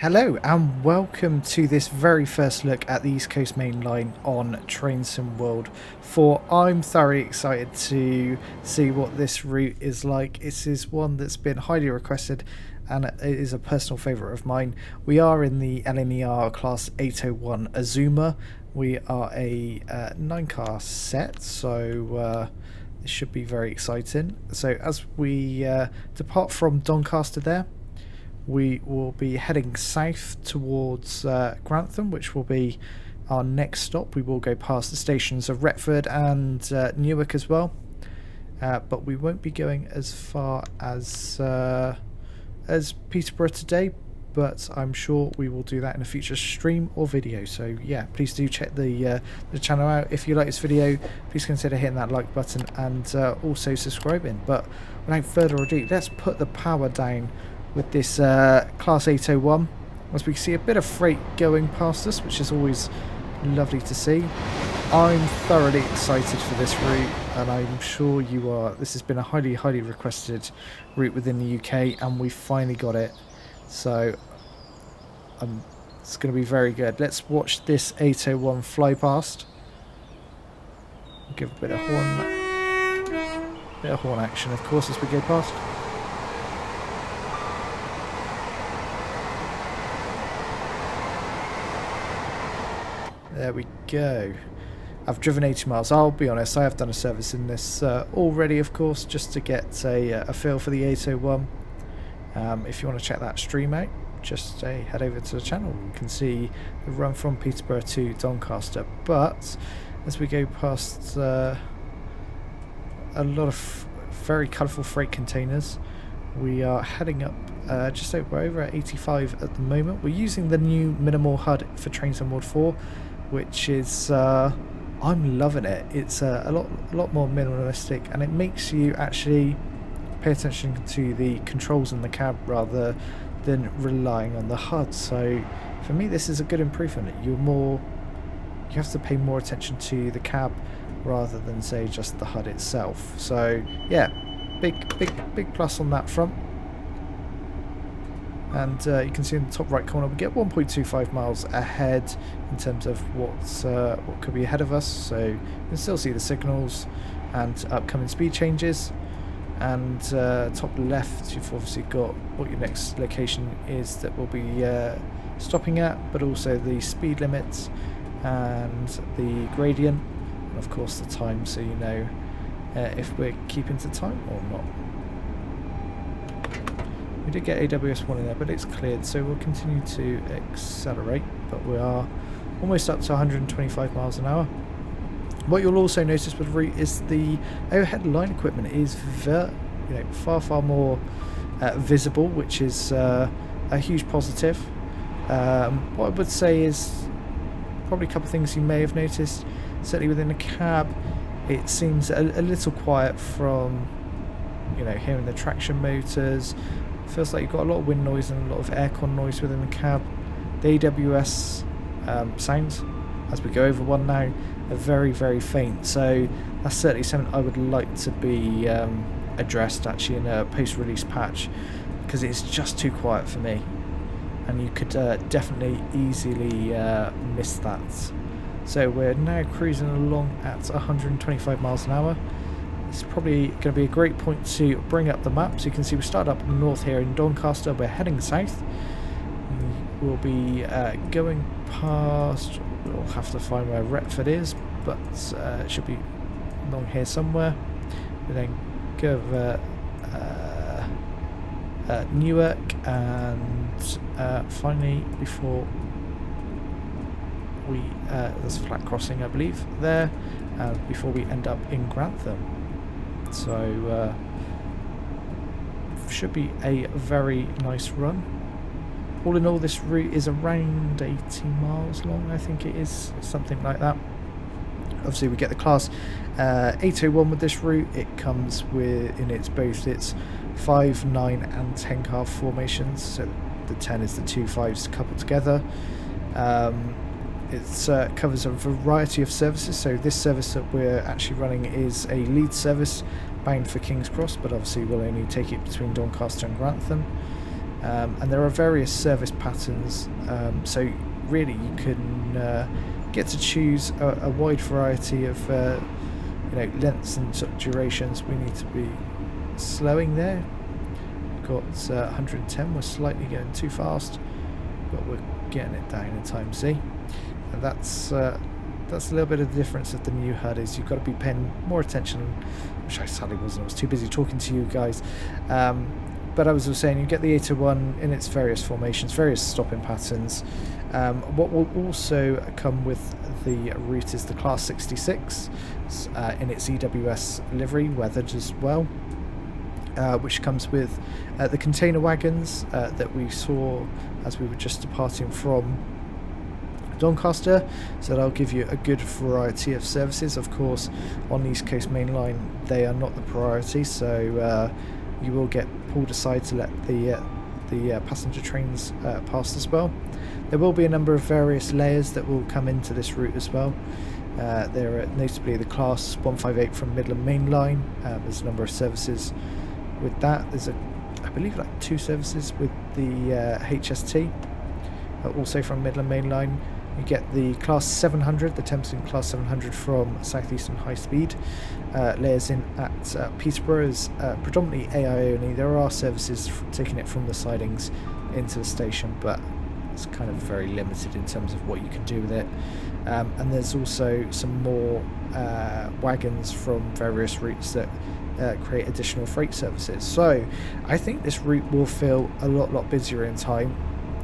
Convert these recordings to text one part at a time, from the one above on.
Hello and welcome to this very first look at the East Coast Main Line on Train Sim World 4. I'm thoroughly excited to see what this route is like. This is one that's been highly requested and it is a personal favourite of mine. We are in the LNER Class 801 Azuma. We are a 9-car set, so this should be very exciting. So as we depart from Doncaster there, we will be heading south towards Grantham, which will be our next stop. We will go past the stations of Retford and Newark as well, but we won't be going as far as Peterborough today, but I'm sure we will do that in a future stream or video. So yeah, please do check the channel out. If you like this video, please consider hitting that like button and also subscribing. But without further ado, let's put the power down with this Class 801, as we see a bit of freight going past us, which is always lovely to see. I'm thoroughly excited for this route, and I'm sure you are. This has been a highly requested route within the UK, and we finally got it. So it's going to be very good. Let's watch this 801 fly past. Give a bit of horn action, of course, as we go past. There we go. I've driven 80 miles. I'll be honest, I have done a service in this already, of course, just to get a feel for the 801. If you want to check that stream out, just head over to the channel. You can see the run from Peterborough to Doncaster. But as we go past a lot of very colourful freight containers, we are heading up just over at 85 at the moment. We're using the new minimal HUD for Train Sim World 4, which is I'm loving it. It's a lot more minimalistic, and it makes you actually pay attention to the controls in the cab rather than relying on the HUD. So for me, this is a good improvement. You have to pay more attention to the cab rather than say just the HUD itself. So yeah, big plus on that front. And you can see in the top right corner we get 1.25 miles ahead in terms of what could be ahead of us. So you can still see the signals and upcoming speed changes. And top left, you've obviously got what your next location is that we'll be stopping at, but also the speed limits and the gradient, and of course the time, so you know if we're keeping to time or not. We did get AWS1 in there, but it's cleared, so we'll continue to accelerate. But we are almost up to 125 miles an hour. What you'll also notice with the route is the overhead line equipment is far more visible, which is a huge positive. What I would say is probably a couple of things you may have noticed. Certainly within the cab, it seems a little quiet from hearing the traction motors. Feels like you've got a lot of wind noise and a lot of aircon noise within the cab. The AWS sounds, as we go over one now, are very faint. So that's certainly something I would like to be addressed actually in a post-release patch, because it's just too quiet for me, and you could definitely easily miss that. So we're now cruising along at 125 miles an hour. It's probably going to be a great point to bring up the map. So you can see we start up north here in Doncaster. We're heading south. We'll be going past, we'll have to find where Retford is, but it should be along here somewhere. We then go over Newark, and finally, before we there's a flat crossing I believe there, before we end up in Grantham. So should be a very nice run. All in all, this route is around 80 miles long, I think it is, something like that. Obviously we get the Class 801 with this route. It comes with both its 5, 9 and 10 car formations, so the 10 is the 2 5s coupled together. It covers a variety of services, so this service that we're actually running is a lead service bound for King's Cross, but obviously we'll only take it between Doncaster and Grantham. and there are various service patterns, so really you can get to choose a wide variety of lengths and sort of durations. We need to be slowing there. We've got 110, we're slightly going too fast, but we're getting it down in time Z, and that's a little bit of the difference of the new HUD. Is you've got to be paying more attention, which I sadly wasn't. I was too busy talking to you guys. But as I was saying, you get the 801 in its various formations, various stopping patterns. What will also come with the route is the Class 66 in its EWS livery, weathered as well, which comes with the container wagons that we saw as we were just departing from Doncaster, so that'll give you a good variety of services. Of course, on the East Coast Main Line, they are not the priority, so you will get pulled aside to let the passenger trains pass as well. There will be a number of various layers that will come into this route as well. There are notably the Class 158 from Midland Main Line. There's a number of services with that. There's I believe like 2 services with the HST, also from Midland Main Line. You get the Class 700, the Thameslink Class 700 from South Eastern High Speed. Layers in at Peterborough is predominantly AI only. There are services taking it from the sidings into the station, but it's kind of very limited in terms of what you can do with it. And there's also some more wagons from various routes that create additional freight services. So I think this route will feel a lot busier in time.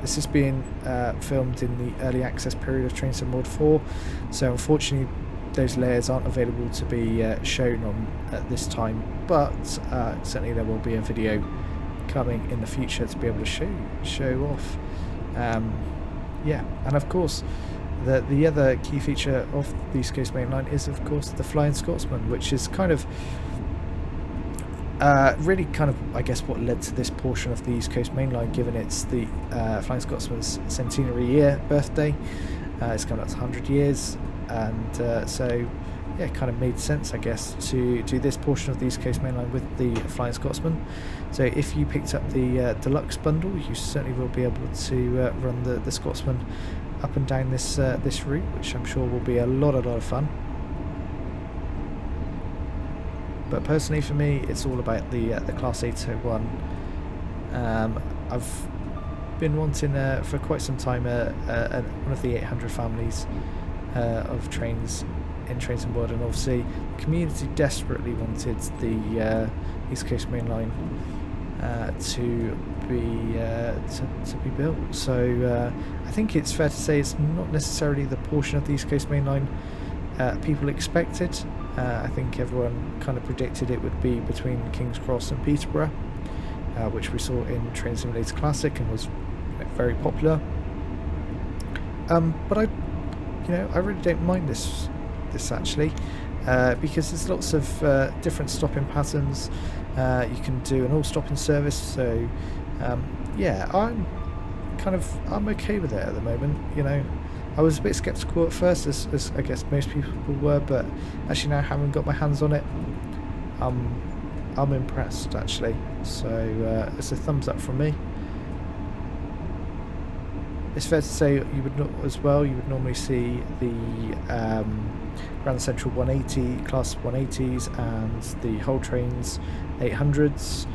This is being filmed in the early access period of Train Sim World 4, so unfortunately those layers aren't available to be shown on at this time, but certainly there will be a video coming in the future to be able to show off. Yeah, and of course the other key feature of the East Coast Main Line is of course the Flying Scotsman, which is kind of really kind of, I guess, what led to this portion of the East Coast Main Line, given it's the Flying Scotsman's centenary year birthday. It's coming up to 100 years, and so yeah, it kind of made sense, I guess, to do this portion of the East Coast Main Line with the Flying Scotsman. So if you picked up the deluxe bundle, you certainly will be able to run the Scotsman up and down this this route, which I'm sure will be a lot of fun. But personally, for me, it's all about the Class 801. I've been wanting for quite some time one of the 800 families of trains in Train Sim World, and obviously the community desperately wanted the East Coast Main Line to be built. So I think it's fair to say it's not necessarily the portion of the East Coast Main Line people expected. I think everyone kind of predicted it would be between King's Cross and Peterborough, which we saw in Train Simulator Classic and was very popular. But I really don't mind this actually, because there's lots of different stopping patterns. You can do an all-stopping service, so yeah, I'm okay with it at the moment. I was a bit sceptical at first, as I guess most people were, but actually now having got my hands on it, I'm impressed actually. So it's a thumbs up from me. It's fair to say you would normally see the Grand Central 180, Class 180s, and the Hull Trains 800s,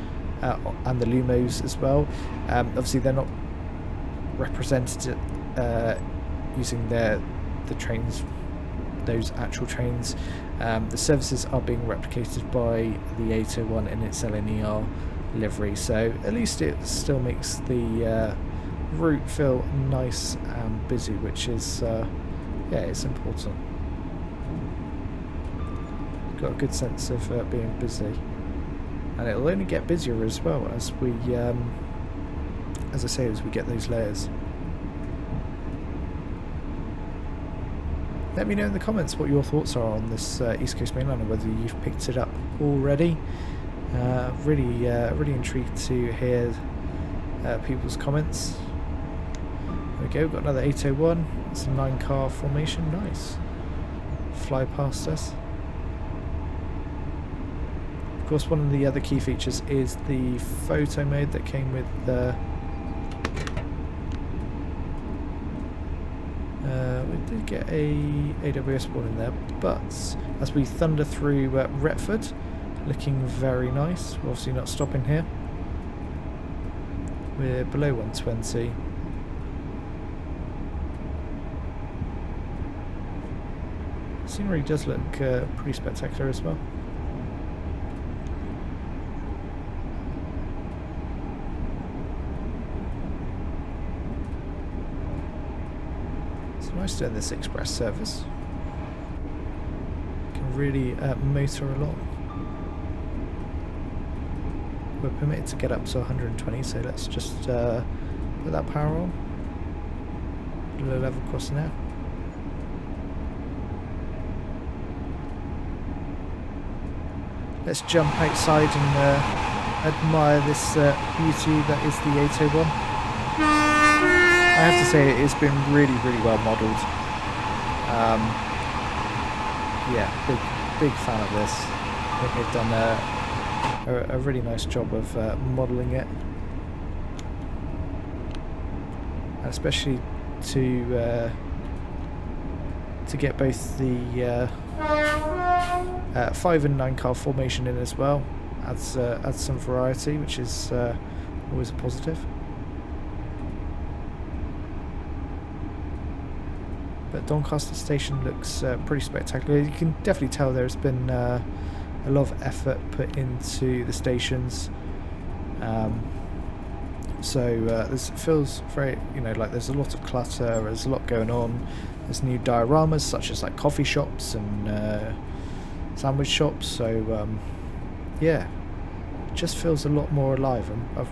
and the Lumos as well. Obviously they're not represented using the trains, those actual trains. The services are being replicated by the 801 in its LNER livery, so at least it still makes the route feel nice and busy, which is yeah, it's important. Got a good sense of being busy, and it'll only get busier as well as we as I say, as we get those layers. Let me know in the comments what your thoughts are on this East Coast Main Line, and whether you've picked it up already. Really intrigued to hear people's comments. There we go, we've got another 801. It's a 9-car formation, nice. Fly past us. Of course, one of the other key features is the photo mode that came with we did get a AWS warning there, but as we thunder through Retford, looking very nice. We're obviously not stopping here. We're below 120. Scenery does look pretty spectacular as well. It's nice doing this express service. You can really motor along. We're permitted to get up to 120, so let's just put that power on. Low level crossing now. Let's jump outside and admire this beauty that is the 801. I have to say it's been really, really well modelled. Yeah, big fan of this. I think they've done a really nice job of modelling it, and especially to get both the 5 and 9 car formation in as well. Adds some variety, which is always a positive. But Doncaster station looks pretty spectacular. You can definitely tell there's been a lot of effort put into the stations. So this feels very, like there's a lot of clutter. There's a lot going on. There's new dioramas such as like coffee shops and sandwich shops. So yeah, it just feels a lot more alive. I'm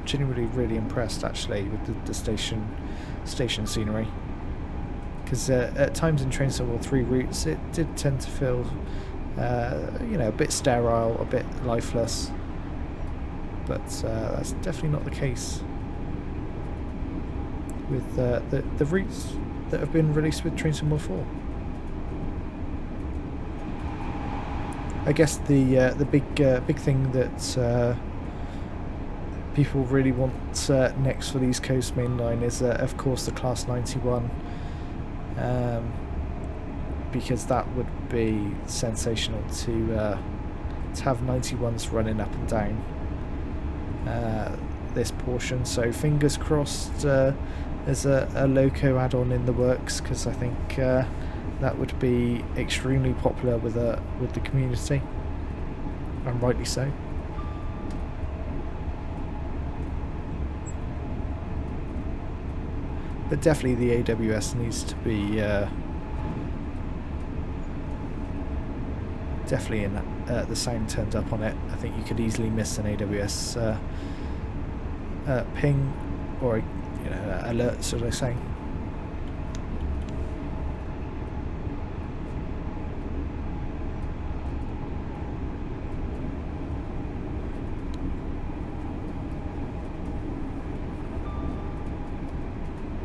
genuinely really impressed actually with the station scenery. Because at times in Train Sim 3 routes it did tend to feel a bit sterile, a bit lifeless, but that's definitely not the case with the routes that have been released with Train Sim 4. I guess the big thing that people really want next for the East Coast Main Line is of course the Class 91. Because that would be sensational to have 91s running up and down this portion. So fingers crossed there's a loco add-on in the works, because I think that would be extremely popular with the community, and rightly so. But definitely the AWS needs to be definitely in the sound turned up on it. I think you could easily miss an AWS ping or alert, so they say.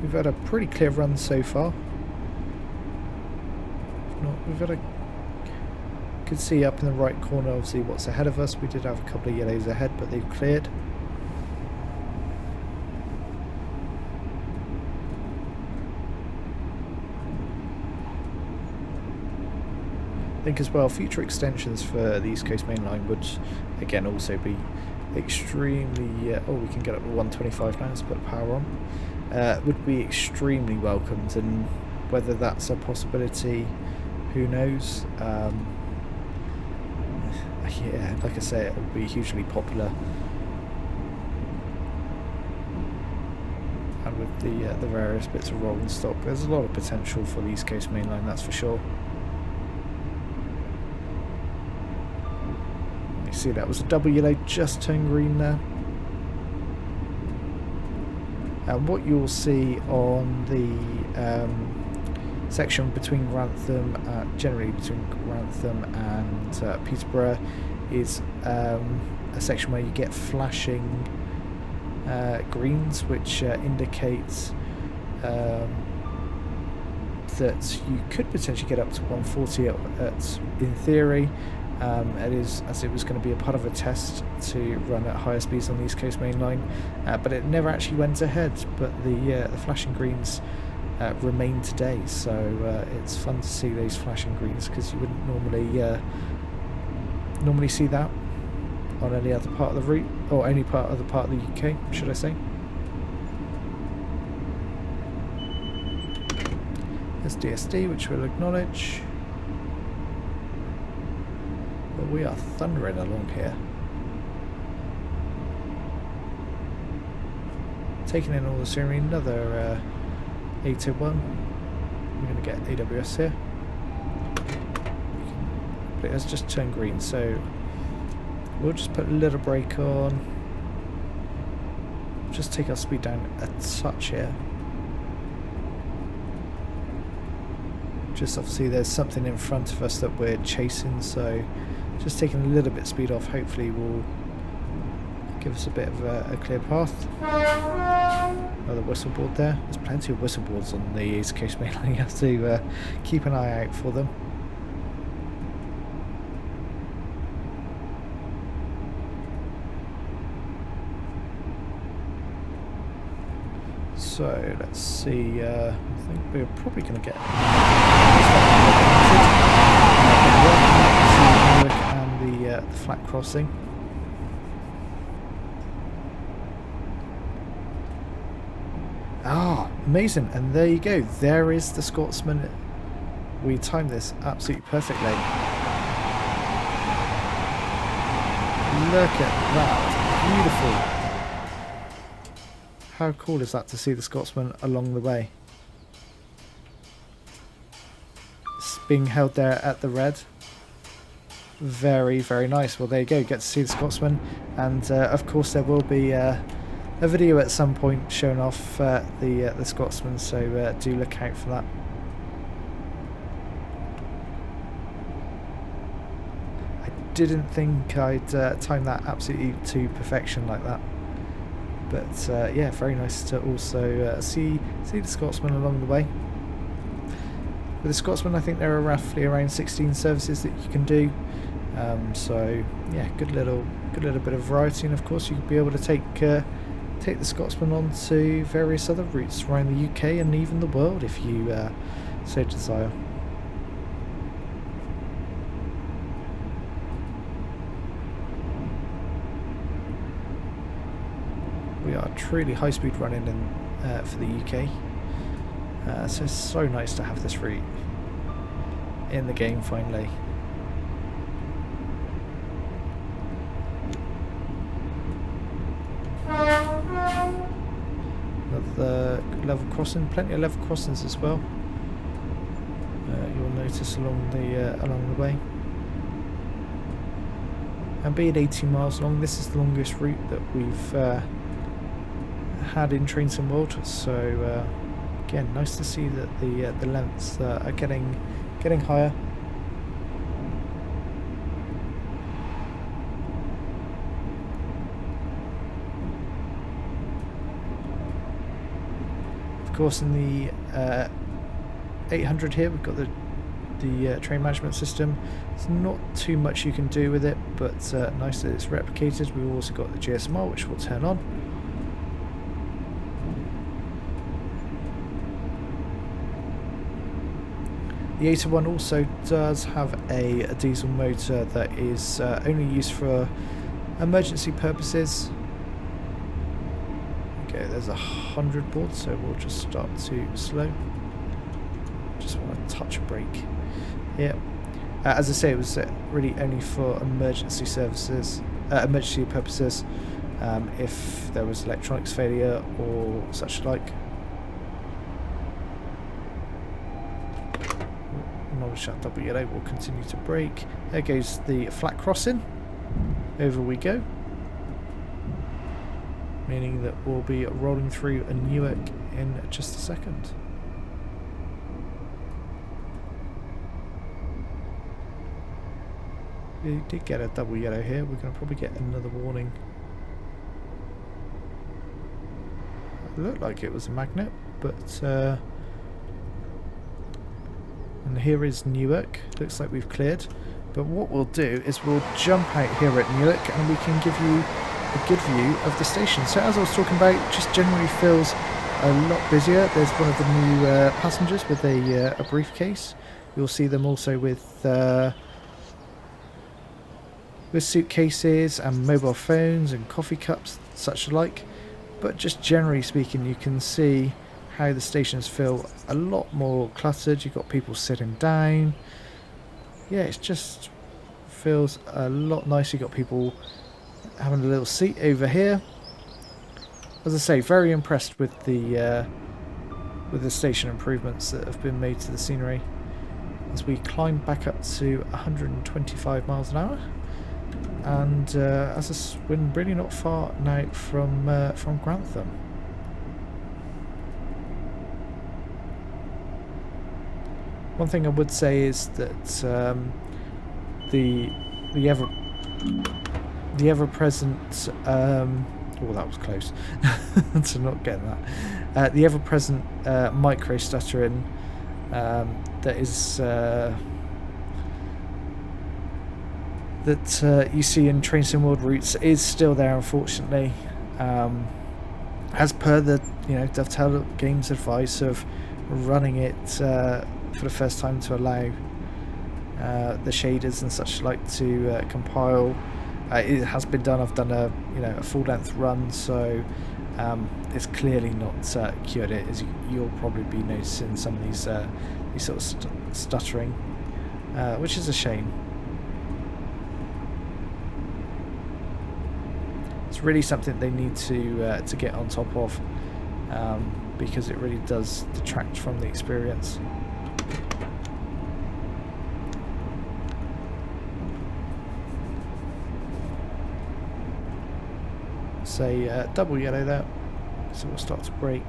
We've had a pretty clear run so far. We've had could see up in the right corner obviously what's ahead of us. We did have a couple of yellows ahead, but they've cleared. I think as well future extensions for the East Coast Main Line would again also be extremely we can get up to 125 now, let's put power on. Would be extremely welcomed, and whether that's a possibility, who knows. Yeah, like I say, it would be hugely popular, and with the various bits of rolling stock, there's a lot of potential for the East Coast Main Line, that's for sure. You see that was a double yellow, just turned green there. And what you'll see on the section between Grantham, generally between Grantham and Peterborough, is a section where you get flashing greens, which indicates that you could potentially get up to 140 in theory. It is, as it was going to be a part of a test to run at higher speeds on the East Coast Main Line, but it never actually went ahead. But the flashing greens remain today. So it's fun to see those flashing greens, because you wouldn't normally see that on any other part of the route, or any other part of the UK, should I say. There's DSD, which we'll acknowledge. But we are thundering along here. Taking in all the scenery, another 801. We're going to get AWS here. But it has just turned green, so we'll just put a little brake on. Just take our speed down a touch here. Just obviously there's something in front of us that we're chasing, so just taking a little bit of speed off hopefully will give us a bit of a clear path. Another whistle board there. There's plenty of whistle boards on the East Coast Main Line. You have to keep an eye out for them. So let's see, I think we're probably going to get and the flat crossing. Ah, amazing, and there you go, there is the Scotsman. We timed this absolutely perfectly. Look at that, beautiful. How cool is that to see the Scotsman along the way? It's being held there at the red. Very, very nice. Well, there you go. Get to see the Scotsman, and of course there will be a video at some point showing off the Scotsman. So do look out for that. I didn't think I'd time that absolutely to perfection like that. But yeah, very nice to also see the Scotsman along the way. With the Scotsman, I think there are roughly around 16 services that you can do. So yeah, good little bit of variety, and of course you could be able to take the Scotsman on to various other routes around the UK and even the world if you so desire. We are truly high-speed running in for the UK, so it's so nice to have this route in the game finally. Another level crossing, plenty of level crossings as well. You'll notice along the way. And being 18 miles long, this is the longest route that we've had in Train Sim World, so again, nice to see that the lengths are getting higher. Of course, in the 800 here, we've got the train management system. There's not too much you can do with it, but nice that it's replicated. We've also got the GSMR, which will turn on. The 801 also does have a diesel motor that is only used for emergency purposes. Okay, there's 100 board, so we'll just start to slow. Just want to touch a brake. Yeah, as I say, it was really only for emergency services, emergency purposes, if there was electronics failure or such like. Shut double yellow, will continue to brake. There goes the flat crossing. Over we go. Meaning that we'll be rolling through a Newark in just a second. We did get a double yellow here. We're going to probably get another warning. It looked like it was a magnet, but and here is Newark. Looks like we've cleared. But what we'll do is we'll jump out here at Newark and we can give you a good view of the station. So as I was talking about, it just generally feels a lot busier. There's one of the new passengers with a briefcase. You'll see them also with suitcases and mobile phones and coffee cups, such like. But just generally speaking, you can see how the stations feel a lot more cluttered. You've got people sitting down. Yeah, it just feels a lot nicer. You've got people having a little seat over here. As I say, very impressed with the station improvements that have been made to the scenery. As we climb back up to 125 miles an hour, and we're really not far now from Grantham. One thing I would say is that the ever-present oh, that was close to not getting that. The ever-present micro stuttering that is that you see in Train Sim World routes is still there, unfortunately. As per the Dovetail Games advice of running it for the first time to allow the shaders and such like to compile. It has been done. I've done a full length run, so it's clearly not cured it, as you'll probably be noticing some of these sort of stuttering, which is a shame. It's really something they need to get on top of, because it really does detract from the experience. Say double yellow there, so we'll start to brake.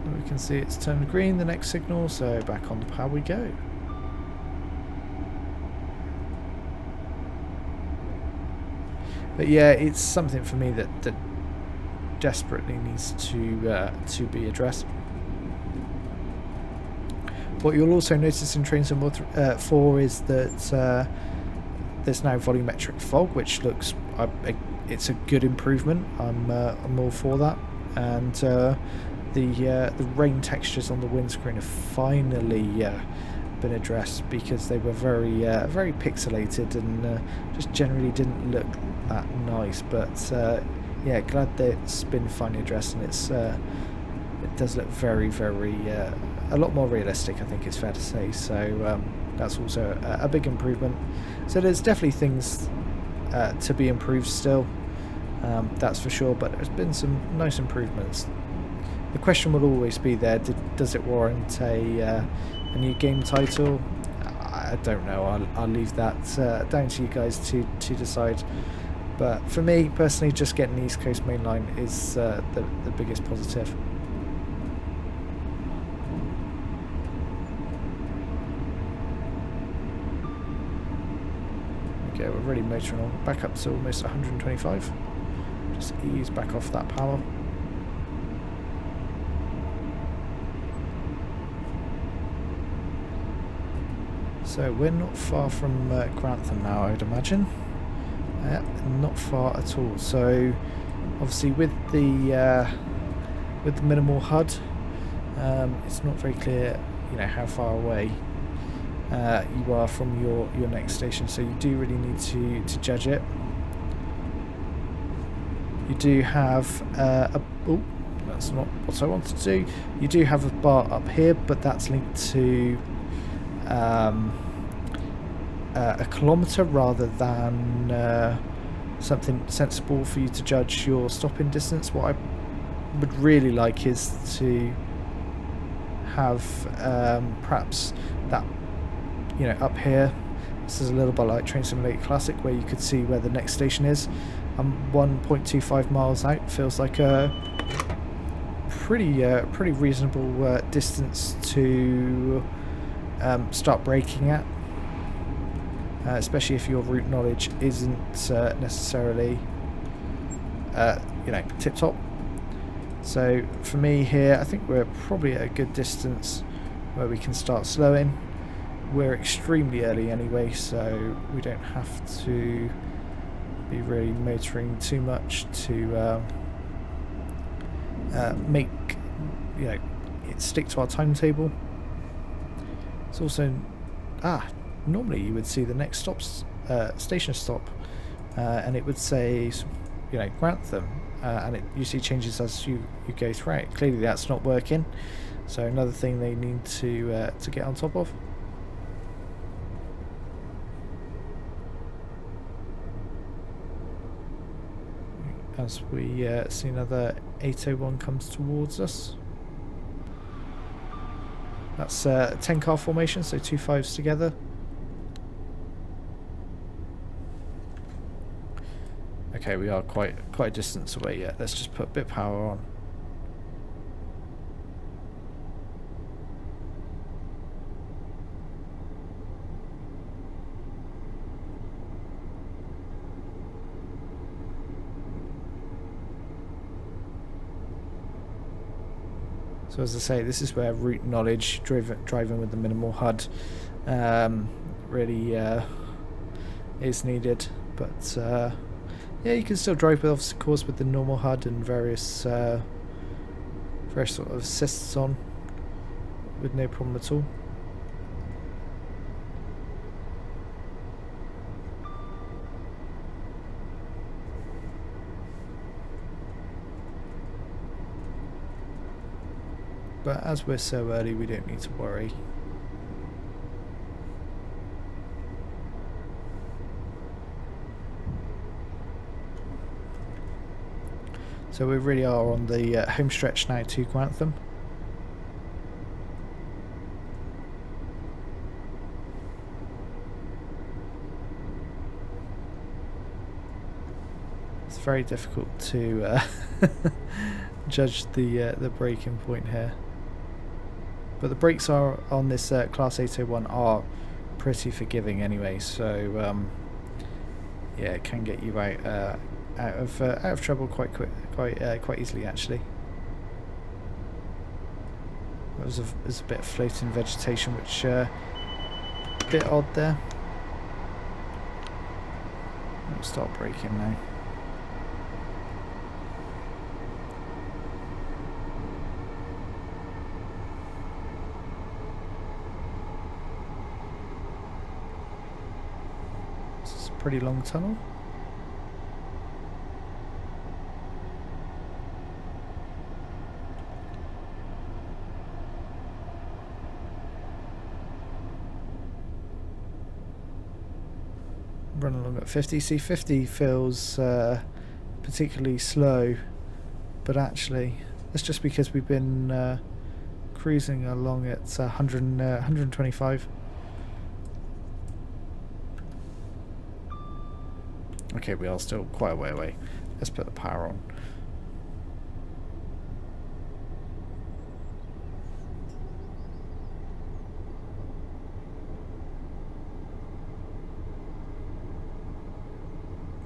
And we can see it's turned green, the next signal, so back on the power we go. But yeah, it's something for me that desperately needs to be addressed. What you'll also notice in Train Sim 4 is that there's now volumetric fog, which looks it's a good improvement. I'm all for that, and the rain textures on the windscreen have finally been addressed, because they were very pixelated and just generally didn't look that nice. But yeah, glad that it's been finally addressed, and it does look very a lot more realistic, I think it's fair to say. So that's also a big improvement. So there's definitely things to be improved still, that's for sure, but there's been some nice improvements. The question will always be there, does it warrant a new game title? I don't know. I'll leave that down to you guys to decide. But for me personally, just getting the East Coast Main Line is the biggest positive. Okay, we're really motoring on back up to almost 125. Just ease back off that power. So we're not far from Grantham now, I would imagine. Not far at all. So obviously with the minimal HUD, it's not very clear, how far away you are from your next station. So you do really need to judge it. You do have oh, that's not what I wanted to do. You do have a bar up here, but that's linked to a kilometre rather than something sensible for you to judge your stopping distance. What I would really like is to have perhaps that, up here. This is a little bit like Train Simulator Classic, where you could see where the next station is. 1.25 miles out feels like a pretty reasonable distance to start braking at, especially if your route knowledge isn't necessarily tip top. So for me here, I think we're probably at a good distance where we can start slowing. We're extremely early anyway, so we don't have to be really motoring too much to make it stick to our timetable. It's also normally you would see the next station stop, and it would say Grantham, and it usually changes as you go through it. Clearly that's not working, so another thing they need to get on top of. As we see another 801 comes towards us. That's a 10 car formation, so 2 5s together. Okay, we are quite a distance away yet. Let's just put a bit of power on. So as I say, this is where route knowledge, driving with the minimal HUD, really is needed. But yeah, you can still drive with, of course, with the normal HUD and various sort of assists on, with no problem at all. But as we're so early, we don't need to worry. So we really are on the home stretch now to Grantham. It's very difficult to judge the braking point here. But the brakes are on this Class 801 are pretty forgiving anyway, so yeah, it can get you out of trouble quite easily actually. There's a bit of floating vegetation, which a bit odd there. We'll start braking now. Pretty long tunnel. Run along at 50. See, 50 feels particularly slow, but actually that's just because we've been cruising along at 125. Okay, we are still quite a way away. Let's put the power on.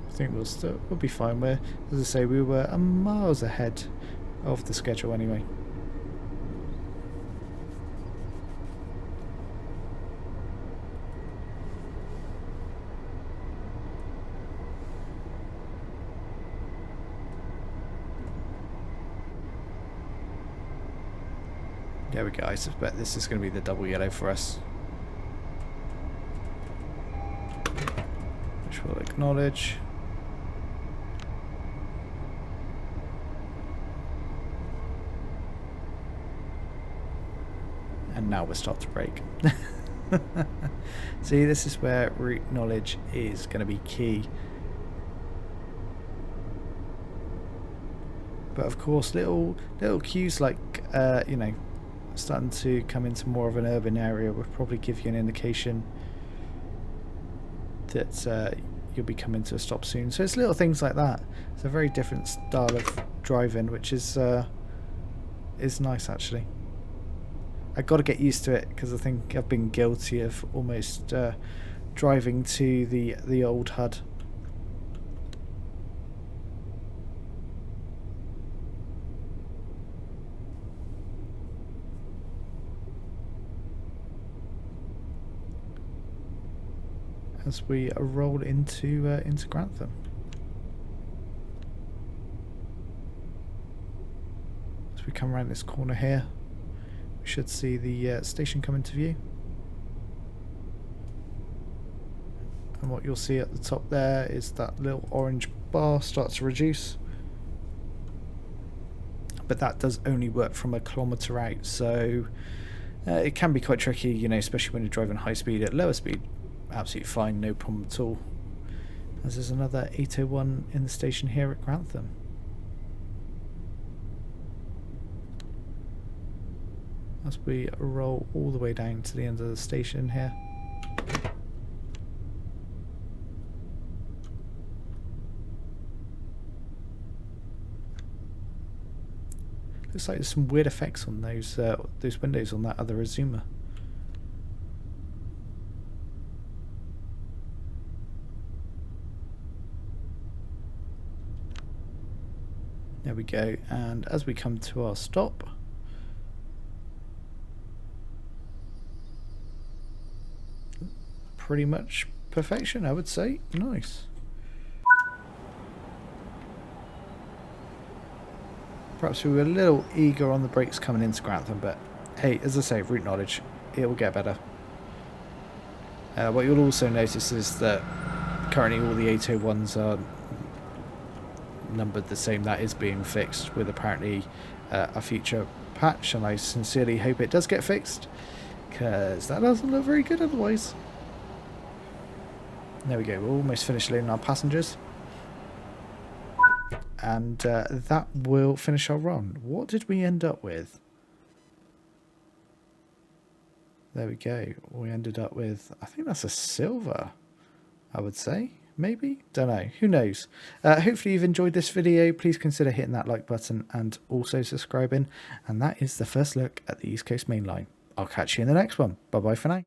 I think we'll be fine. We're, as I say, we were miles ahead of the schedule anyway. There we go. I suspect this is going to be the double yellow for us, which we'll acknowledge. And now we'll start to brake. See, this is where route knowledge is going to be key. But of course, little cues like starting to come into more of an urban area will probably give you an indication that you'll be coming to a stop soon. So it's little things like that. It's a very different style of driving, which is nice actually. I've got to get used to it because I think I've been guilty of almost driving to the old HUD. As we roll into Grantham. As we come around this corner here, we should see the station come into view. And what you'll see at the top there is that little orange bar starts to reduce. But that does only work from 1 kilometre out, so it can be quite tricky, you know, especially when you're driving high speed. At lower speed, absolutely fine, no problem at all. As there's another 801 in the station here at Grantham. As we roll all the way down to the end of the station here. Looks like there's some weird effects on those windows on that other Azuma. There we go, and as we come to our stop, pretty much perfection, I would say. Nice. Perhaps we were a little eager on the brakes coming into Grantham, but hey, as I say, route knowledge, it will get better. What you'll also notice is that currently all the 801s are numbered the same. That is being fixed with apparently a future patch, and I sincerely hope it does get fixed, because that doesn't look very good otherwise. There we go, we're almost finished loading our passengers. And that will finish our run. What did we end up with? There we go. We ended up with, I think that's a silver, I would say. Maybe? Don't know. Who knows? Hopefully you've enjoyed this video. Please consider hitting that like button and also subscribing. And that is the first look at the East Coast Main Line. I'll catch you in the next one. Bye bye for now.